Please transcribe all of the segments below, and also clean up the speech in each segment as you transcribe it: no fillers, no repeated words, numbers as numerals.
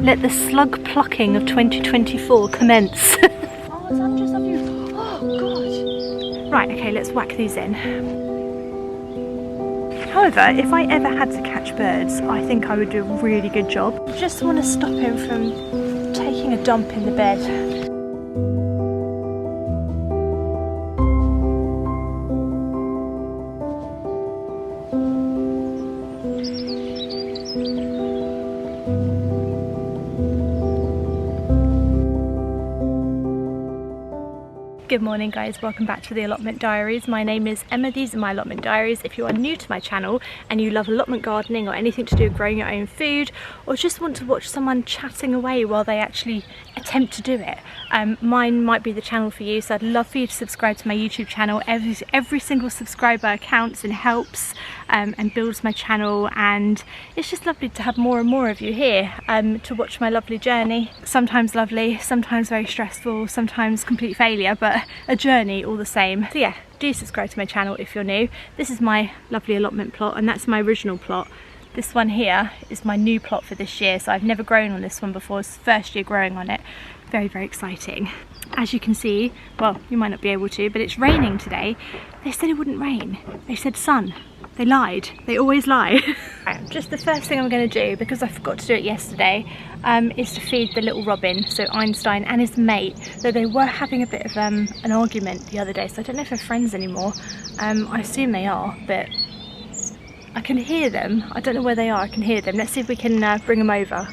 Let the slug plucking of 2024 commence. Oh, it's hundreds of you. Oh, God. Right, okay, let's whack these in. However, if I ever had to catch birds, I think I would do a really good job. I just want to stop him from taking a dump in the bed. Good morning guys, welcome back to the Allotment Diaries. My name is Emma, these are my Allotment Diaries. If you are new to my channel and you love allotment gardening or anything to do with growing your own food, or just want to watch someone chatting away while they actually attempt to do it, mine might be the channel for you. So I'd love for you to subscribe to my YouTube channel. Every single subscriber counts and helps and builds my channel, and it's just lovely to have more and more of you here to watch my lovely journey. Sometimes lovely, sometimes very stressful, sometimes complete failure, but a journey all the same. So yeah, do subscribe to my channel if you're new. This is my lovely allotment plot, and that's my original plot. This one here is my new plot for this year, so I've never grown on this one before. It's the first year growing on it. Very, very exciting. As you can see, well, you might not be able to, but it's raining today. They said it wouldn't rain. They said sun. They lied. They always lie. Right, just the first thing I'm going to do, because I forgot to do it yesterday, is to feed the little robin, so Einstein and his mate, though they were having a bit of an argument the other day, so I don't know if they're friends anymore. I assume they are, but I can hear them. I don't know where they are, I can hear them. Let's see if we can bring them over.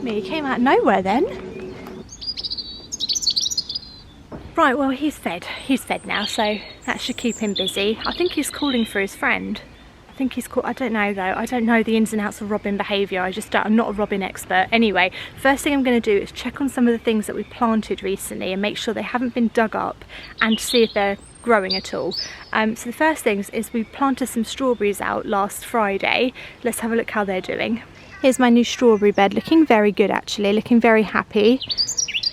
He came out of nowhere then. Right, well, he's fed now, so that should keep him busy. I think he's calling for his friend. I don't know though, I don't know the ins and outs of robin behaviour. I'm not a robin expert. Anyway, first thing I'm going to do is check on some of the things that we planted recently and make sure they haven't been dug up, and see if they're growing at all. So the first things is we planted some strawberries out last Friday. Let's have a look how they're doing. Here's my new strawberry bed, looking very good actually, looking very happy.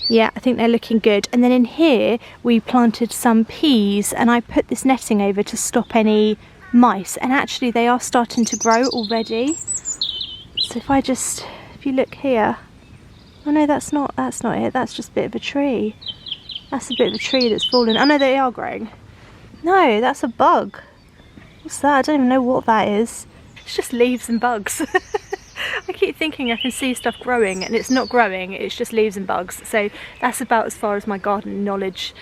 Yeah, I think they're looking good. And then in here we planted some peas, and I put this netting over to stop any mice, and actually they are starting to grow already. So if you look here, oh no, that's not it, that's just a bit of a tree. That's a bit of a tree that's fallen. Oh no, they are growing. No, that's a bug. What's that? I don't even know what that is. It's just leaves and bugs. I keep thinking I can see stuff growing, and it's not growing, it's just leaves and bugs. So that's about as far as my garden knowledge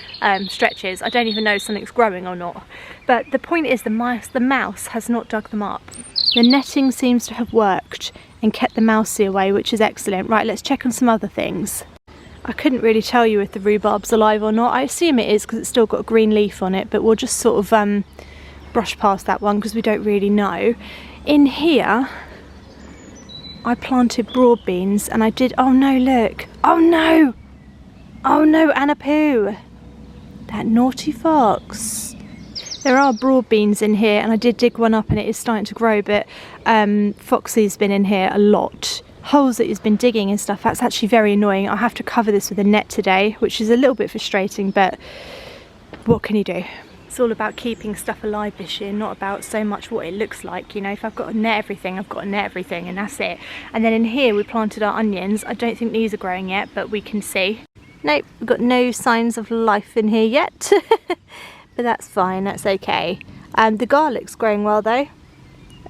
stretches. I don't even know if something's growing or not. But the point is the mouse has not dug them up. The netting seems to have worked and kept the mousey away, which is excellent. Right, let's check on some other things. I couldn't really tell you if the rhubarb's alive or not. I assume it is because it's still got a green leaf on it, but we'll just sort of brush past that one because we don't really know. In here I planted broad beans, and I did, oh no, look, oh no, Anna Poo, that naughty fox. There are broad beans in here, and I did dig one up and it is starting to grow, but Foxy's been in here a lot. Holes that he's been digging and stuff, that's actually very annoying. I'll have to cover this with a net today, which is a little bit frustrating, but what can you do? It's all about keeping stuff alive this year, not about so much what it looks like. You know, if I've got to net everything, I've got to net everything, and that's it. And then in here we planted our onions. I don't think these are growing yet, but we can see. Nope, we've got no signs of life in here yet. But that's fine, that's okay. The garlic's growing well though.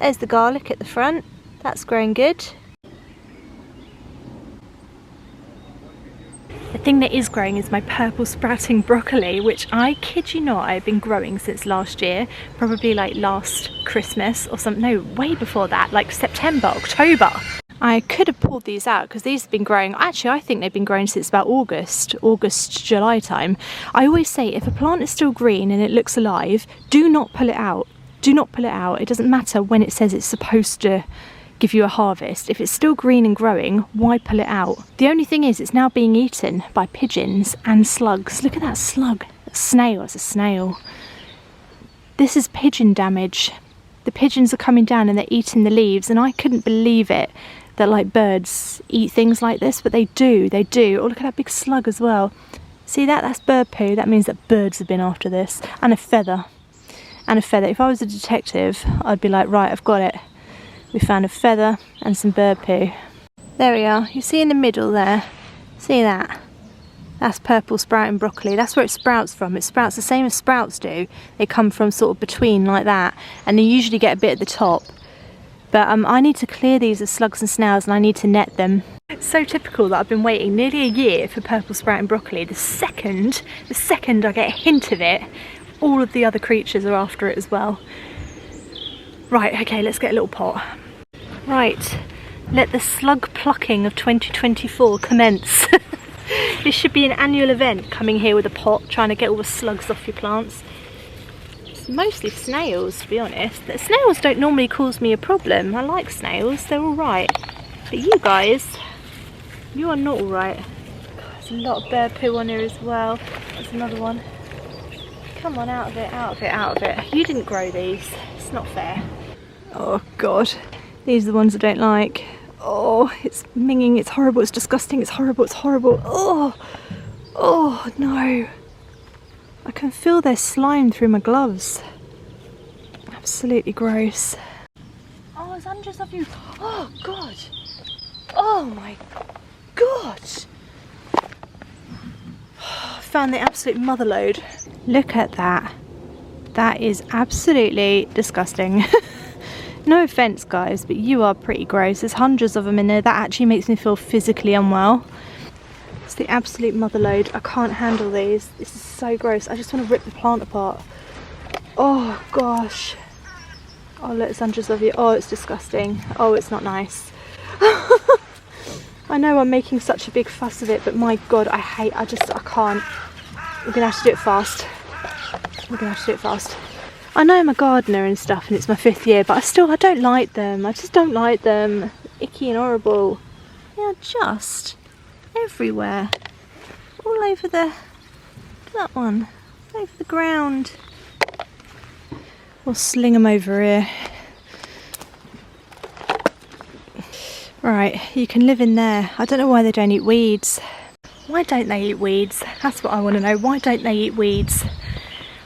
There's the garlic at the front. That's growing good. The thing that is growing is my purple sprouting broccoli, which I kid you not, I've been growing since last year, probably like last Christmas or something, no, way before that, like September, October. I could have pulled these out because these have been growing, actually I think they've been growing since about August, July time. I always say if a plant is still green and it looks alive, do not pull it out. Do not pull it out. It doesn't matter when it says it's supposed to give you a harvest. If it's still green and growing, why pull it out? The only thing is it's now being eaten by pigeons and slugs. Look at that slug. A snail, it's a snail. This is pigeon damage. The pigeons are coming down and they're eating the leaves, and I couldn't believe it that like birds eat things like this, but they do. Oh, look at that big slug as well. See that? That's bird poo. That means that birds have been after this. And a feather. And a feather. If I was a detective, I'd be like, right, I've got it. We found a feather and some bird poo. There we are. You see in the middle there? See that? That's purple sprouting broccoli. That's where it sprouts from. It sprouts the same as sprouts do. They come from sort of between like that. And they usually get a bit at the top. But I need to clear these of slugs and snails, and I need to net them. It's so typical that I've been waiting nearly a year for purple sprouting broccoli. The second I get a hint of it, all of the other creatures are after it as well. Right, okay, let's get a little pot. Right, let the slug plucking of 2024 commence. This should be an annual event, coming here with a pot, trying to get all the slugs off your plants. It's mostly snails, to be honest. The snails don't normally cause me a problem. I like snails, they're alright. But you guys, you are not alright. There's a lot of bird poo on here as well. There's another one. Come on, out of it, out of it, out of it. You didn't grow these. It's not fair. Oh God, these are the ones I don't like. Oh, it's minging, it's horrible, it's disgusting, it's horrible, it's horrible. Oh no. I can feel their slime through my gloves. Absolutely gross. Oh, there's hundreds of you. Oh God. Oh my God. I found the absolute motherload. Look at that. That is absolutely disgusting. No offence guys, but you are pretty gross. There's hundreds of them in there. That actually makes me feel physically unwell. It's the absolute motherload. I can't handle these. This is so gross. I just want to rip the plant apart. Oh gosh. Oh look, there's hundreds of you. Oh, it's disgusting. Oh, it's not nice. I know I'm making such a big fuss of it, but my God, I can't. We're gonna have to do it fast. We're gonna have to do it fast. I know I'm a gardener and stuff and it's my 5th year, but I don't like them. I just don't like them. Icky and horrible. They're just everywhere. All over that one. Over the ground. We'll sling them over here. Right, you can live in there. I don't know why they don't eat weeds. Why don't they eat weeds? That's what I want to know. Why don't they eat weeds?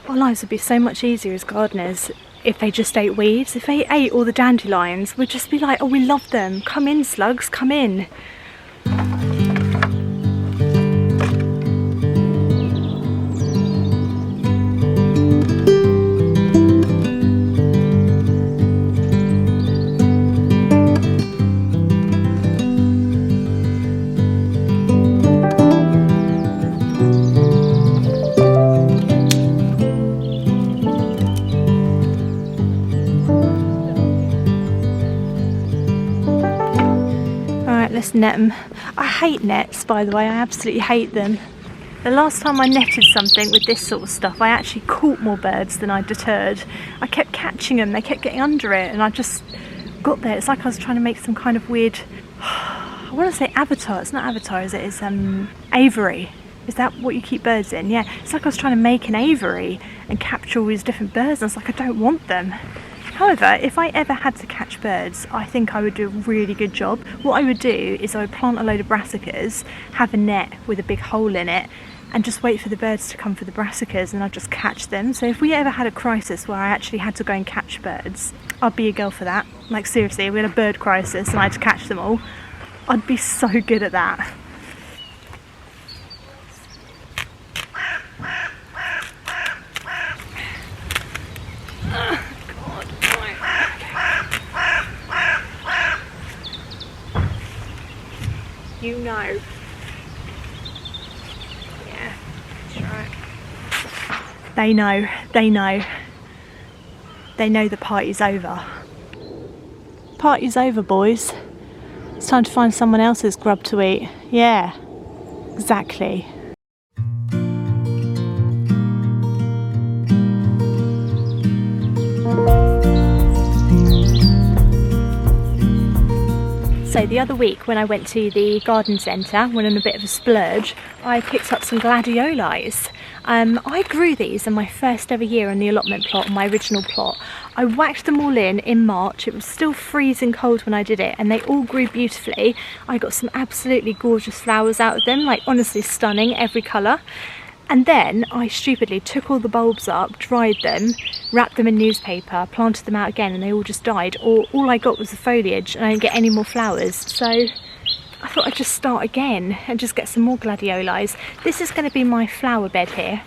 Our lives would be so much easier as gardeners if they just ate weeds. If they ate all the dandelions, we'd just be like, oh, we love them. Come in, slugs, come in. Let's net them. I hate nets, by the way. I absolutely hate them. The last time I netted something with this sort of stuff, I actually caught more birds than I deterred. I kept catching them, they kept getting under it, and I just got there. It's like I was trying to make some kind of weird, I want to say avatar. It's not avatar, is it? It's aviary. Is that what you keep birds in? Yeah, it's like I was trying to make an aviary and capture all these different birds, and I was like, I don't want them. However, if I ever had to catch birds, I think I would do a really good job. What I would do is I would plant a load of brassicas, have a net with a big hole in it, and just wait for the birds to come for the brassicas, and I'd just catch them. So if we ever had a crisis where I actually had to go and catch birds, I'd be a girl for that. Like seriously, if we had a bird crisis and I had to catch them all, I'd be so good at that. You know. Yeah, that's right. They know, they know. They know the party's over. Party's over, boys. It's time to find someone else's grub to eat. Yeah, exactly. Also, the other week when I went to the garden centre, went on a bit of a splurge, I picked up some gladiolis. I grew these in my first ever year on the allotment plot, on my original plot. I whacked them all in March. It was still freezing cold when I did it, and they all grew beautifully. I got some absolutely gorgeous flowers out of them, like honestly stunning, every colour. And then I stupidly took all the bulbs up, dried them, wrapped them in newspaper, planted them out again, and they all just died. Or all I got was the foliage, and I didn't get any more flowers. So I thought I'd just start again and just get some more gladiolis. This is going to be my flower bed here.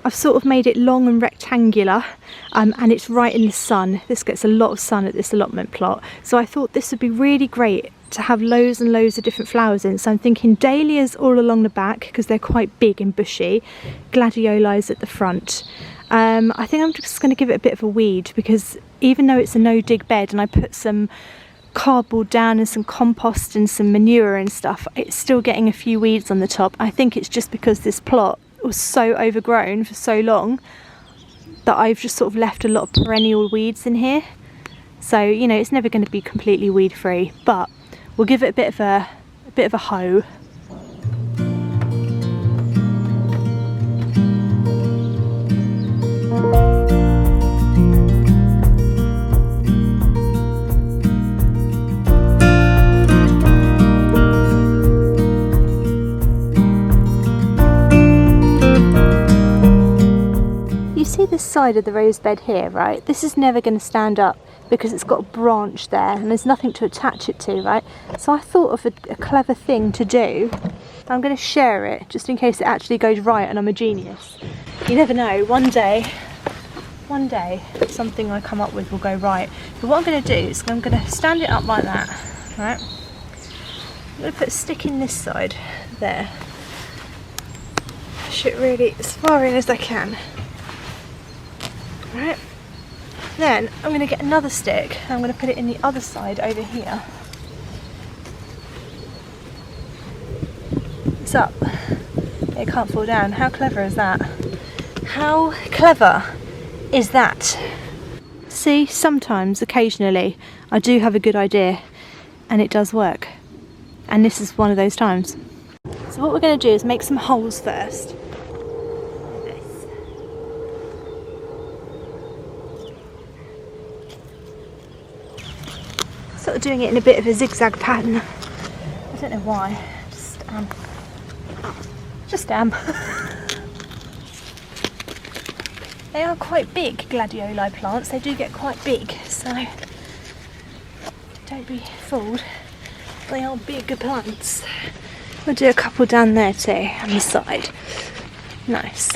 I've sort of made it long and rectangular, and it's right in the sun. This gets a lot of sun at this allotment plot. So I thought this would be really great to have loads and loads of different flowers in. So I'm thinking dahlias all along the back because they're quite big and bushy, gladiolis at the front. I think I'm just going to give it a bit of a weed, because even though it's a no dig bed and I put some cardboard down and some compost and some manure and stuff, it's still getting a few weeds on the top. I think it's just because this plot was so overgrown for so long that I've just sort of left a lot of perennial weeds in here. So, you know, it's never going to be completely weed free, but we'll give it a bit of a hoe. You see this side of the rose bed here, right? This is never going to stand up because it's got a branch there and there's nothing to attach it to, right? So I thought of a clever thing to do. I'm going to share it just in case it actually goes right and I'm a genius. You never know, one day something I come up with will go right. But what I'm going to do is I'm going to stand it up like that, right? I'm going to put a stick in this side there. Push it really as far in as I can. Right. Then I'm going to get another stick and I'm going to put it in the other side over here. It's up. It can't fall down. How clever is that? How clever is that? See, sometimes, occasionally, I do have a good idea and it does work. And this is one of those times. So what we're going to do is make some holes first. Sort of doing it in a bit of a zigzag pattern. I don't know why. Just am. They are quite big, gladioli plants. They do get quite big, so don't be fooled. They are big plants. We'll do a couple down there too, on the side. Nice.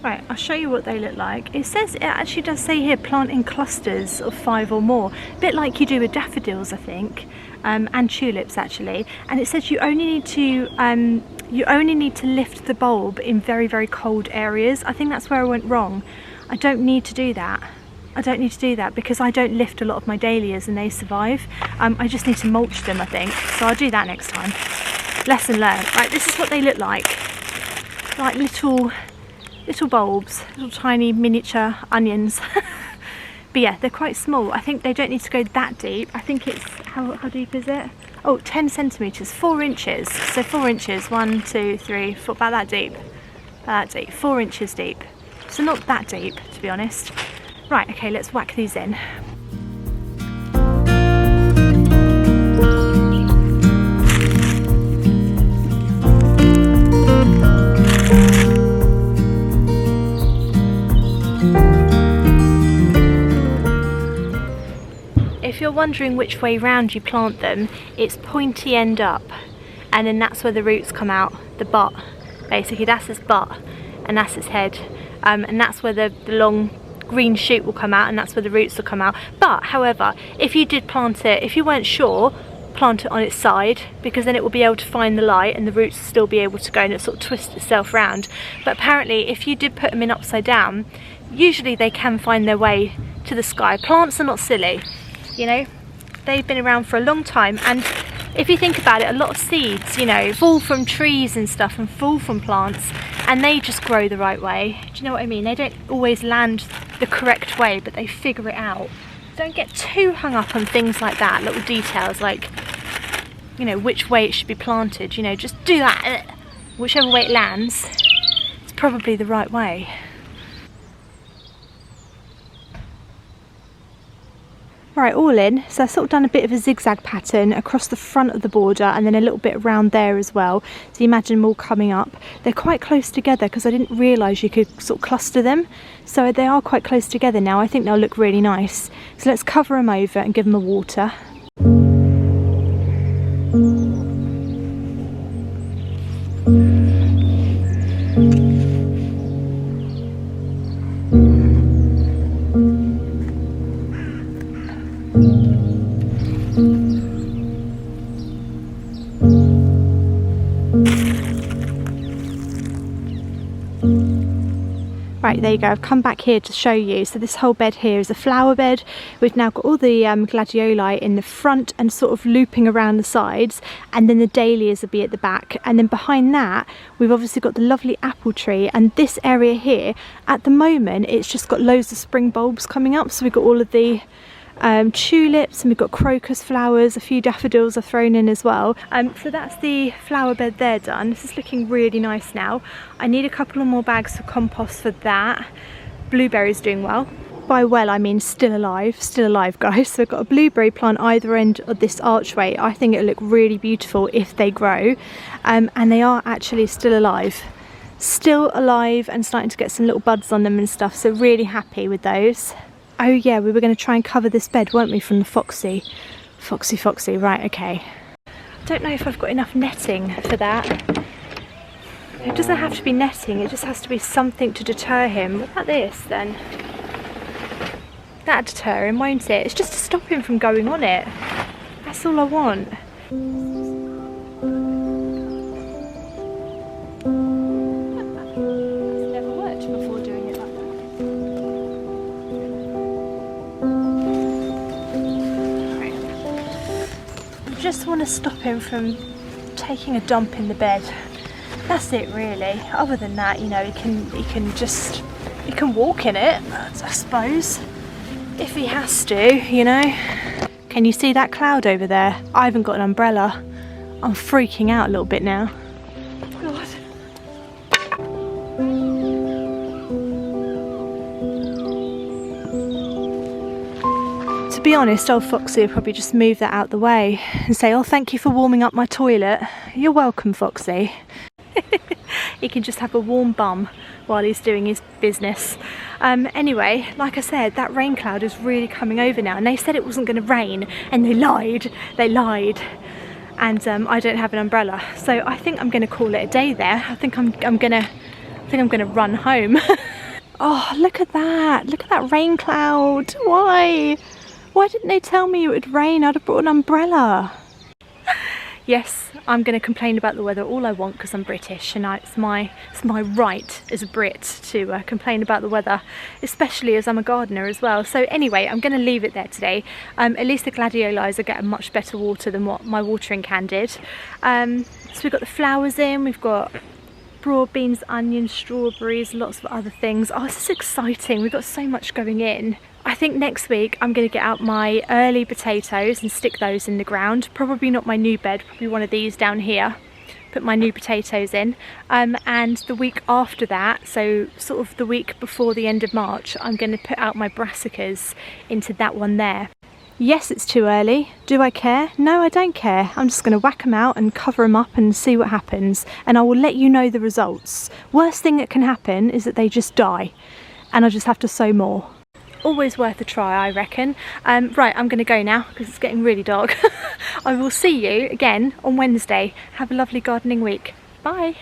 Right, I'll show you what they look like. It actually does say here plant in clusters of 5 or more, a bit like you do with daffodils, I think, and tulips actually. And it says you only need to lift the bulb in very, very cold areas. I think that's where I went wrong. I don't need to do that. Because I don't lift a lot of my dahlias and they survive. I just need to mulch them, I think. So I'll do that next time. Lesson learned. Right, this is what they look like. Like little bulbs, little tiny miniature onions. But yeah, they're quite small. I think they don't need to go that deep. I think it's, how deep is it? Oh, 10 centimetres, 4 inches. So 4 inches, 1, 2, 3, 4, about that deep. 4 inches deep. So not that deep, to be honest. Right, okay, let's whack these in. If you're wondering which way round you plant them, it's pointy end up, and then that's where the roots come out, the butt. Basically that's its butt and that's its head, and that's where the long green shoot will come out, and that's where the roots will come out. But however, if you did plant it, if you weren't sure, plant it on its side, because then it will be able to find the light and the roots will still be able to go and it sort of twist itself round. But apparently if you did put them in upside down, usually they can find their way to the sky. Plants are not silly. You know, they've been around for a long time, and if you think about it, a lot of seeds, you know, fall from trees and stuff and fall from plants, and they just grow the right way. Do you know what I mean? They don't always land the correct way, but they figure it out. Don't get too hung up on things like that, little details like you know, which way it should be planted. You know, just do that. Whichever way it lands, it's probably the right way. Right, all in, so I've sort of done a bit of a zigzag pattern across the front of the border and then a little bit around there as well. So you imagine them all coming up. They're quite close together because I didn't realise you could sort of cluster them. So they are quite close together now. I think they'll look really nice. So let's cover them over and give them a water. Right, there you go, I've come back here to show you. So this whole bed here is a flower bed. We've now got all the gladioli in the front and sort of looping around the sides, and then the dahlias will be at the back, and then behind that we've obviously got the lovely apple tree, and this area here at the moment it's just got loads of spring bulbs coming up. So we've got all of the tulips, and we've got crocus flowers, a few daffodils are thrown in as well. So that's the flower bed there done. This is looking really nice now. I need a couple of more bags of compost for that. Blueberry's doing well. By well, I mean still alive guys. So we've got a blueberry plant either end of this archway. I think it'll look really beautiful if they grow, and they are actually still alive and starting to get some little buds on them and stuff, so really happy with those. Oh yeah, we were going to try and cover this bed, weren't we, from the Foxy, right, okay. I don't know if I've got enough netting for that. It doesn't have to be netting, it just has to be something to deter him. What about this then? That'd deter him, won't it? It's just to stop him from going on it. That's all I want. It's never worked before doing it like that. Just want to stop him from taking a dump in the bed. That's it really. Other than that, you know, he can walk in it, I suppose, if he has to, you know. Can you see that cloud over there? I haven't got an umbrella. I'm freaking out a little bit now. God. To be honest, old Foxy will probably just move that out the way and say, oh, thank you for warming up my toilet. You're welcome, Foxy. He can just have a warm bum while he's doing his business. Anyway, like I said, that rain cloud is really coming over now, and they said it wasn't going to rain, and they lied. And I don't have an umbrella, so I think I'm going to call it a day there. I think I'm gonna run home. Oh, look at that rain cloud. Why didn't they tell me it would rain? I'd have brought an umbrella. Yes, I'm going to complain about the weather all I want because I'm British, and it's my right as a Brit to complain about the weather, especially as I'm a gardener as well. So anyway, I'm going to leave it there today. At least the gladiolis are getting much better water than what my watering can did. So we've got the flowers in, we've got broad beans, onions, strawberries, lots of other things. Oh, this is exciting. We've got so much going in. I think next week I'm going to get out my early potatoes and stick those in the ground. Probably not my new bed, probably one of these down here. Put my new potatoes in. And the week after that, so sort of the week before the end of March, I'm going to put out my brassicas into that one there. Yes, it's too early. Do I care? No, I don't care. I'm just going to whack them out and cover them up and see what happens. And I will let you know the results. Worst thing that can happen is that they just die. And I just have to sow more. Always worth a try, I reckon. Right, I'm going to go now because it's getting really dark. I will see you again on Wednesday. Have a lovely gardening week. Bye.